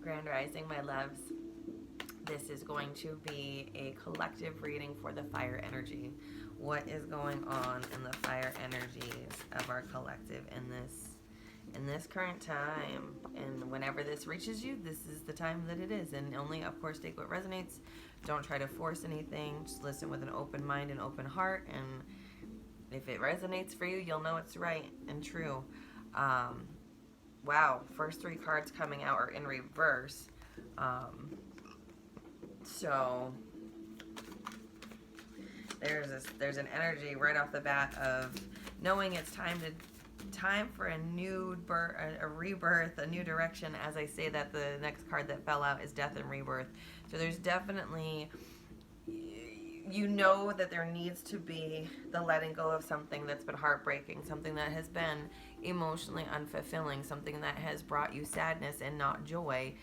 Grand Rising, my loves. This is going to be a collective reading for the fire energy. What is going on in the fire energies of our collective in this current time? And whenever this reaches you, this is the time that it is. And only, of course, take what resonates. Don't try to force anything. Just listen with an open mind and open heart. And if it resonates for you, you'll know it's right and true. Wow, first three cards coming out are in reverse. So there's an energy right off the bat of knowing it's time for a new birth, a rebirth, a new direction. As I say that, the next card that fell out is death and rebirth. So there's definitely, you know, that there needs to be the letting go of something that's been heartbreaking, something that has been emotionally unfulfilling, something that has brought you sadness and not joy.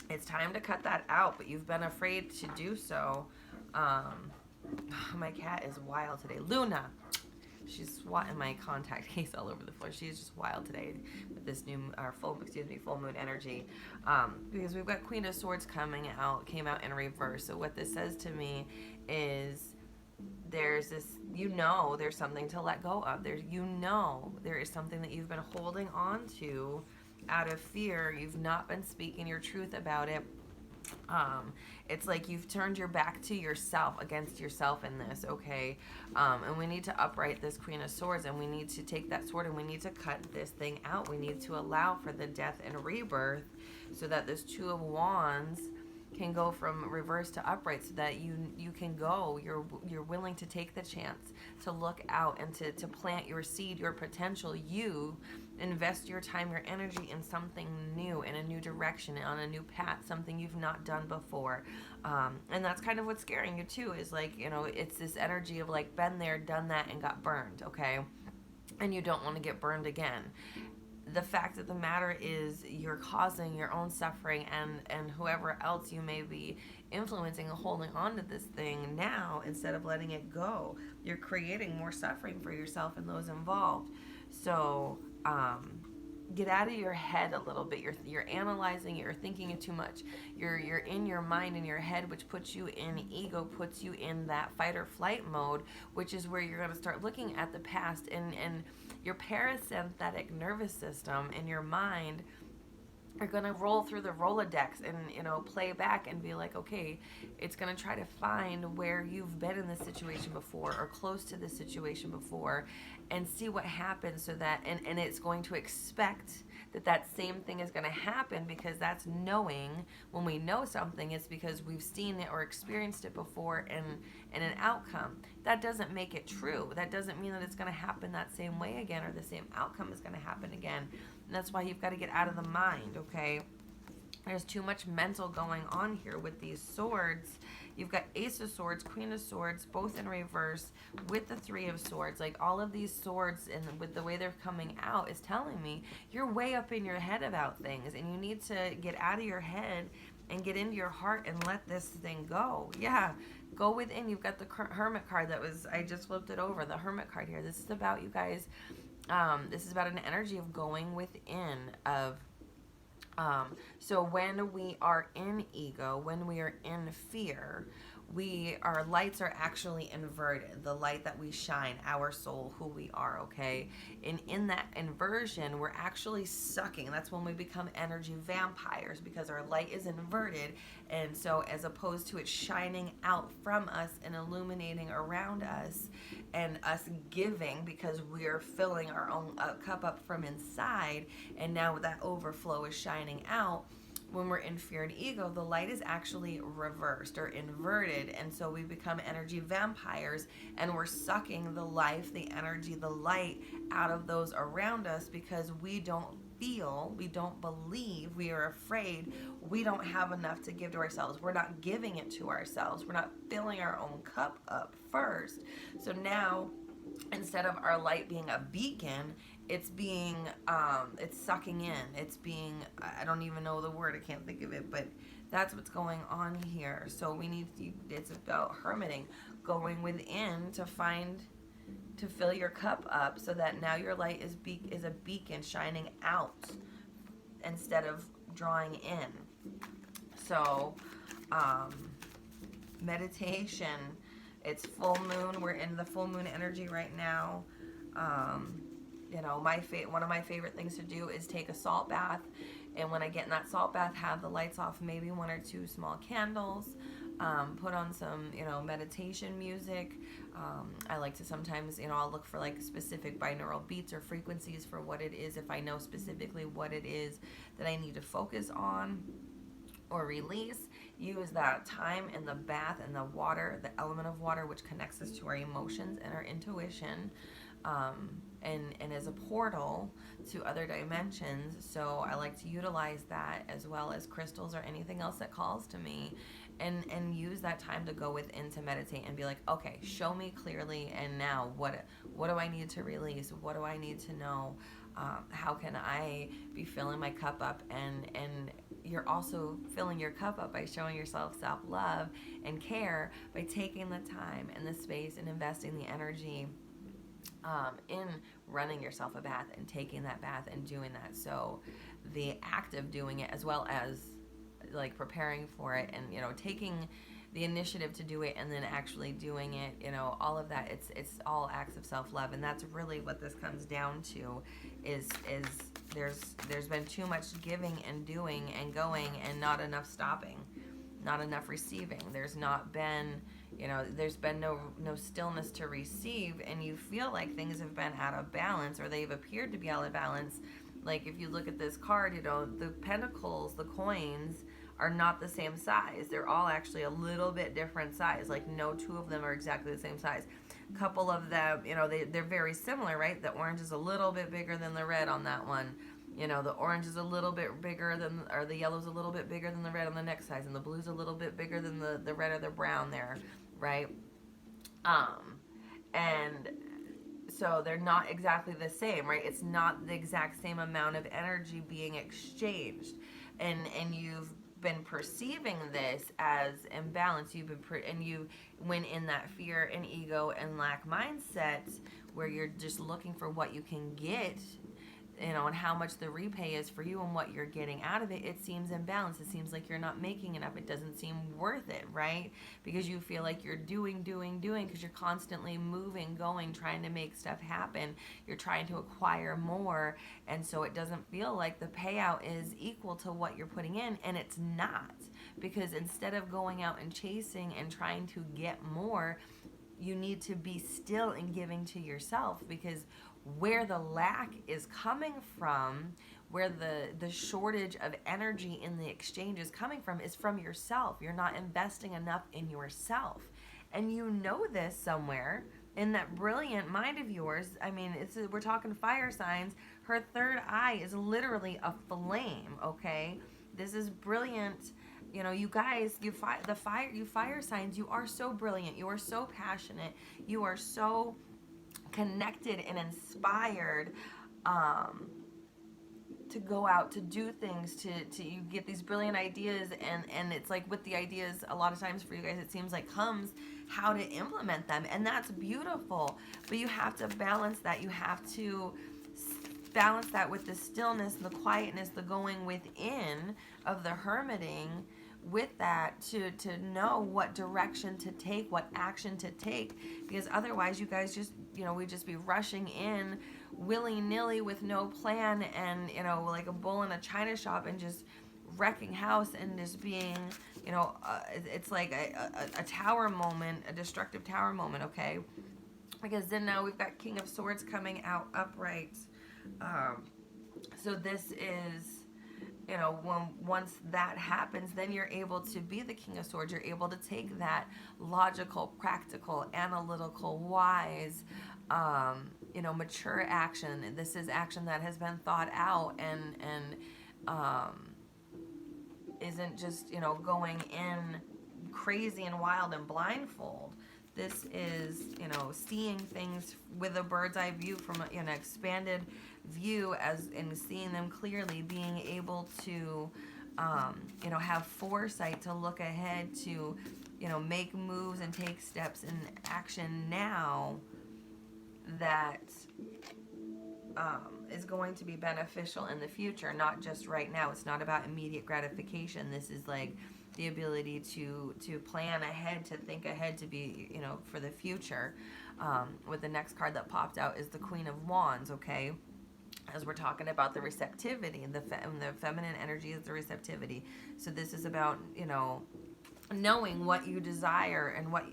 It's time to cut that out, but you've been afraid to do so. My cat is wild today. Luna. She's swatting my contact case all over the floor. She's just wild today with this new, full moon energy. Because we've got Queen of Swords came out in reverse. So what this says to me is there's this, there's something to let go of. There is something that you've been holding on to out of fear. You've not been speaking your truth about it. It's like you've turned your back to yourself, against yourself in this, okay? And we need to upright this Queen of Swords, and we need to take that sword and we need to cut this thing out. We need to allow for the death and rebirth so that this Two of Wands can go from reverse to upright, so that you can go, you're willing to take the chance to look out and to plant your seed, your potential. You invest your time, your energy in something new, in a new direction, on a new path, something you've not done before. And that's kind of what's scaring you too, is like, it's this energy of like, been there, done that, and got burned, okay? And you don't want to get burned again. The fact of the matter is you're causing your own suffering, and whoever else you may be influencing and holding on to this thing now, instead of letting it go, you're creating more suffering for yourself and those involved. So get out of your head a little bit. You're analyzing, you're thinking it too much. You're in your mind and your head, which puts you in ego, puts you in that fight or flight mode, which is where you're going to start looking at the past, and your parasympathetic nervous system and your mind are going to roll through the Rolodex and, play back and be like, okay, it's going to try to find where you've been in this situation before or close to this situation before and see what happens, so that, and it's going to expect that same thing is going to happen, because that's knowing. When we know something, it's because we've seen it or experienced it before in an outcome. That doesn't make it true. That doesn't mean that it's going to happen that same way again, or the same outcome is going to happen again. And that's why you've got to get out of the mind, okay? There's too much mental going on here with these swords. You've got Ace of Swords, Queen of Swords, both in reverse, with the Three of Swords. Like, all of these swords, and with the way they're coming out, is telling me you're way up in your head about things, and you need to get out of your head and get into your heart and let this thing go. Yeah, go within. You've got the Hermit card I just flipped it over, the Hermit card here. This is about, you guys, this is about an energy of going within, so when we are in ego, when we are in fear, our lights are actually inverted. The light that we shine, our soul, who we are, okay? And in that inversion, we're actually sucking. That's when we become energy vampires, because our light is inverted. And so as opposed to it shining out from us and illuminating around us and us giving, because we're filling our own cup up from inside, and now that overflow is shining out. When we're in fear and ego, the light is actually reversed or inverted, and so we become energy vampires, and we're sucking the life, the energy, the light out of those around us, because we don't feel, we don't believe, we are afraid, we don't have enough to give to ourselves. We're not giving it to ourselves. We're not filling our own cup up first. So now, instead of our light being a beacon, it's being, it's sucking in. It's being, I don't even know the word, I can't think of it, but that's what's going on here. So it's about hermiting, going within to fill your cup up, so that now your light is a beacon shining out, instead of drawing in. So, meditation, it's full moon. We're in the full moon energy right now. You know, one of my favorite things to do is take a salt bath. And when I get in that salt bath, have the lights off, maybe 1 or 2 small candles, put on some, you know, meditation music. I like to sometimes, you know, I'll look for like specific binaural beats or frequencies for what it is, if I know specifically what it is that I need to focus on or release. Use that time in the bath and the water, the element of water, which connects us to our emotions and our intuition, and as a portal to other dimensions. So I like to utilize that, as well as crystals or anything else that calls to me, and use that time to go within to meditate and be like, okay, show me clearly, and now what do I need to release? What do I need to know? How can I be filling my cup up? And you're also filling your cup up by showing yourself self-love and care by taking the time and the space and investing the energy in running yourself a bath and taking that bath and doing that. So the act of doing it, as well as like preparing for it, and, you know, taking the initiative to do it and then actually doing it, you know, all of that, it's all acts of self-love. And that's really what this comes down to, is there's been too much giving and doing and going, and not enough stopping, not enough receiving. There's not been, you know, there's been no stillness to receive, and you feel like things have been out of balance, or they've appeared to be out of balance. Like if you look at this card, you know, the pentacles, the coins are not the same size. They're all actually a little bit different size. Like no 2 of them are exactly the same size. A couple of them, you know, they're very similar, right? The orange is a little bit bigger than the red on that one. You know, the orange is a little bit bigger than, or the yellow's a little bit bigger than the red on the next size, and the blue's a little bit bigger than the red or the brown there, right? And so they're not exactly the same, right? It's not the exact same amount of energy being exchanged, and you've been perceiving this as imbalance. You've been and you went in that fear and ego and lack mindset, where you're just looking for what you can get, you know, and how much the repay is for you and what you're getting out of it. It seems imbalanced. It seems like you're not making enough. It doesn't seem worth it, right? Because you feel like you're doing, because you're constantly moving, going, trying to make stuff happen. You're trying to acquire more, and so it doesn't feel like the payout is equal to what you're putting in, and it's not. Because instead of going out and chasing and trying to get more, you need to be still and giving to yourself, because where the lack is coming from, where the shortage of energy in the exchange is coming from, is from yourself. You're not investing enough in yourself. And you know this somewhere in that brilliant mind of yours. I mean, we're talking fire signs. Her third eye is literally a flame, okay? This is brilliant. You know, you guys, you fire signs, you are so brilliant. You are so passionate. You are so connected and inspired to go out to do things, to you get these brilliant ideas, and it's like with the ideas, a lot of times for you guys, it seems like comes how to implement them, and that's beautiful. But you have to balance that. You have to balance that with the stillness, the quietness, the going within of the hermiting, with that, to know what direction to take, what action to take. Because otherwise you guys just, you know, we just be rushing in willy-nilly with no plan, and, you know, like a bull in a china shop, and just wrecking house, and just being, you know, it's like a tower moment, a destructive tower moment, okay? Because then now we've got King of Swords coming out upright. So this is, you know, once that happens, then you're able to be the King of Swords. You're able to take that logical, practical, analytical, wise, you know, mature action. This is action that has been thought out, and isn't just, you know, going in crazy and wild and blindfold. This is, you know, seeing things with a bird's eye view, from an expanded view, as in seeing them clearly, being able to, you know, have foresight to look ahead, to, you know, make moves and take steps in action now that is going to be beneficial in the future, not just right now. It's not about immediate gratification. This is like the ability to plan ahead, to think ahead, to be, you know, for the future. With the next card that popped out is the Queen of Wands, okay? As we're talking about the receptivity, the feminine energy is the receptivity. So this is about, you know, knowing what you desire and what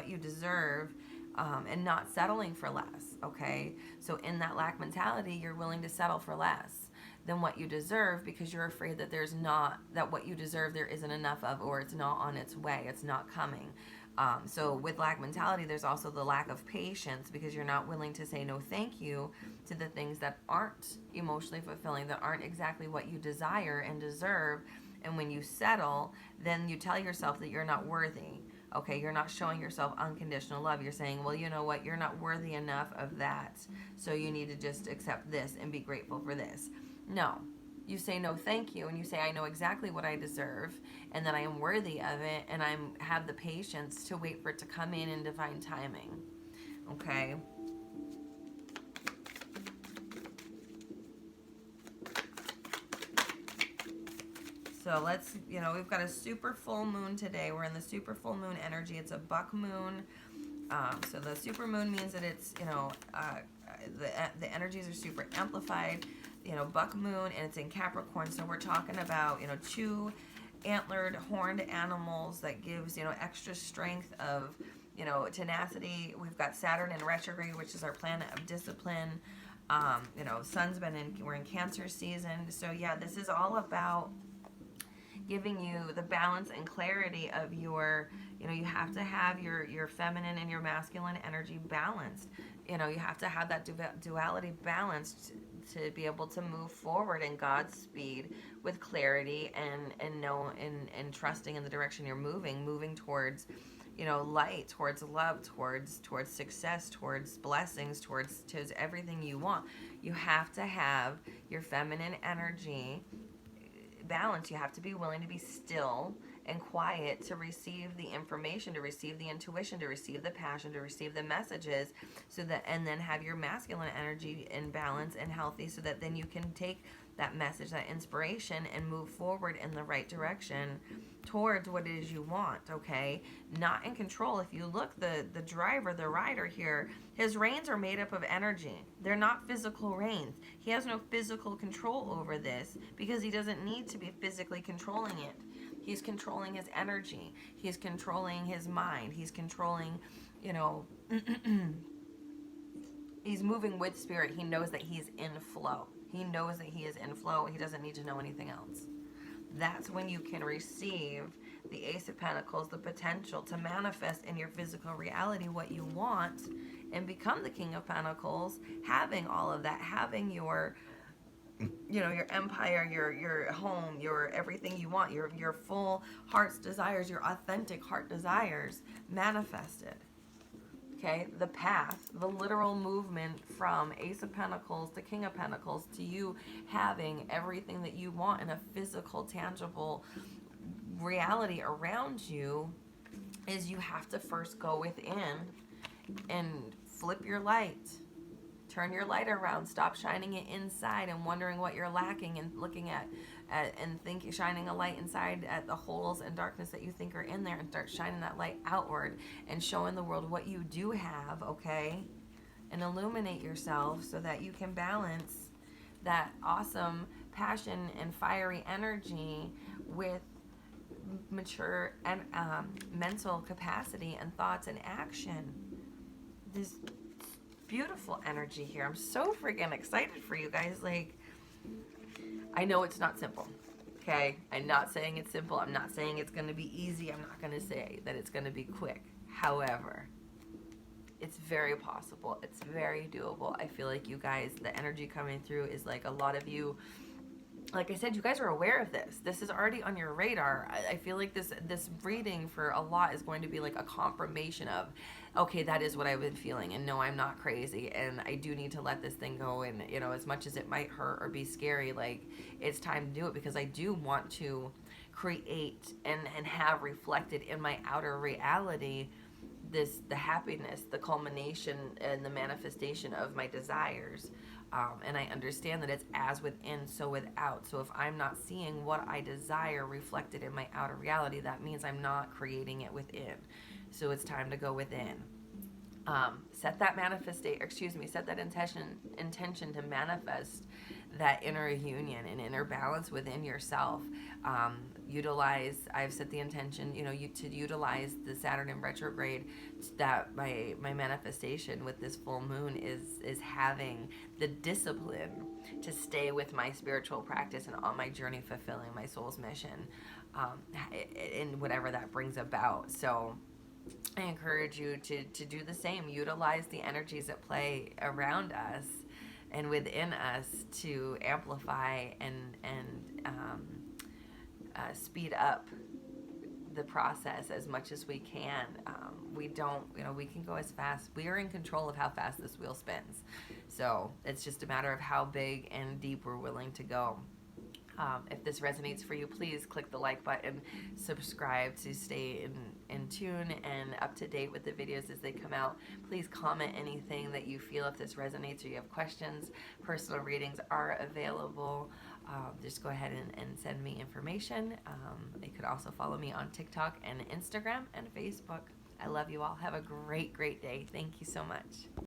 you deserve, and not settling for less, okay? So in that lack mentality, you're willing to settle for less than what you deserve because you're afraid that that what you deserve there isn't enough of, or it's not on its way, it's not coming. So with lack mentality, there's also the lack of patience because you're not willing to say no thank you to the things that aren't emotionally fulfilling, that aren't exactly what you desire and deserve. And when you settle, then you tell yourself that you're not worthy. Okay, you're not showing yourself unconditional love. You're saying, well, you know what? You're not worthy enough of that. So you need to just accept this and be grateful for this. No. You say no thank you, and you say I know exactly what I deserve and that I am worthy of it, and I have the patience to wait for it to come in divine timing. Okay? So let's, you know, we've got a super full moon today. We're in the super full moon energy. It's a buck moon. So the super moon means that it's, you know, the energies are super amplified. You know, buck moon, and it's in Capricorn. So we're talking about, you know, two antlered, horned animals that gives, you know, extra strength of, you know, tenacity. We've got Saturn in retrograde, which is our planet of discipline. You know, we're in Cancer season. So yeah, this is all about giving you the balance and clarity of your, you know, you have to have your feminine and your masculine energy balanced. You know, you have to have that duality balanced to be able to move forward in God's speed with clarity and trusting in the direction you're moving towards, you know, light, towards love, towards success, towards blessings, towards everything you want. You have to have your feminine energy balance. You have to be willing to be still and quiet to receive the information, to receive the intuition, to receive the passion, to receive the messages, so that, and then have your masculine energy in balance and healthy, so that then you can take that message, that inspiration, and move forward in the right direction towards what it is you want, okay? Not in control. If you look, the driver, the rider here, his reins are made up of energy. They're not physical reins. He has no physical control over this because he doesn't need to be physically controlling it. He's controlling his energy. He's controlling his mind. He's controlling, you know, he's moving with spirit. He knows that he's in flow. He knows that he is in flow. He doesn't need to know anything else. That's when you can receive the Ace of Pentacles, the potential to manifest in your physical reality what you want and become the King of Pentacles, having all of that, having your, you know, your empire, your home, your everything you want, your full heart's desires, your authentic heart desires manifested. Okay, the path, the literal movement from Ace of Pentacles to King of Pentacles to you having everything that you want in a physical, tangible reality around you, is you have to first go within and flip your light. Turn your light around. Stop shining it inside and wondering what you're lacking, and looking at and shining a light inside at the holes and darkness that you think are in there, and start shining that light outward and showing the world what you do have, okay? And illuminate yourself so that you can balance that awesome passion and fiery energy with mature and mental capacity and thoughts and action. This beautiful energy here. I'm so freaking excited for you guys. Like, I know it's not simple, okay? I'm not saying it's simple. I'm not saying it's going to be easy. I'm not going to say that it's going to be quick. However, it's very possible. It's very doable. I feel like you guys, the energy coming through is like a lot of you, like I said, you guys are aware of this. This is already on your radar. I feel like this reading for a lot is going to be like a confirmation of, okay, that is what I've been feeling, and no, I'm not crazy, and I do need to let this thing go, and, you know, as much as it might hurt or be scary, like, it's time to do it, because I do want to create and have reflected in my outer reality the happiness, the culmination, and the manifestation of my desires. And I understand that it's as within, so without. So if I'm not seeing what I desire reflected in my outer reality, that means I'm not creating it within. So it's time to go within. Set that set that intention to manifest that inner union and inner balance within yourself. I've set the intention, to utilize the Saturn in retrograde, that my manifestation with this full moon is having the discipline to stay with my spiritual practice and on my journey fulfilling my soul's mission, in whatever that brings about. So I encourage you to do the same. Utilize the energies at play around us and within us to amplify and speed up the process as much as we can. We can go as fast. We are in control of how fast this wheel spins. So it's just a matter of how big and deep we're willing to go. If this resonates for you, please click the like button, subscribe to stay in tune and up to date with the videos as they come out. Please comment anything that you feel if this resonates or you have questions. Personal readings are available. Just go ahead and send me information. You could also follow me on TikTok and Instagram and Facebook. I love you all. Have a great, great day. Thank you so much.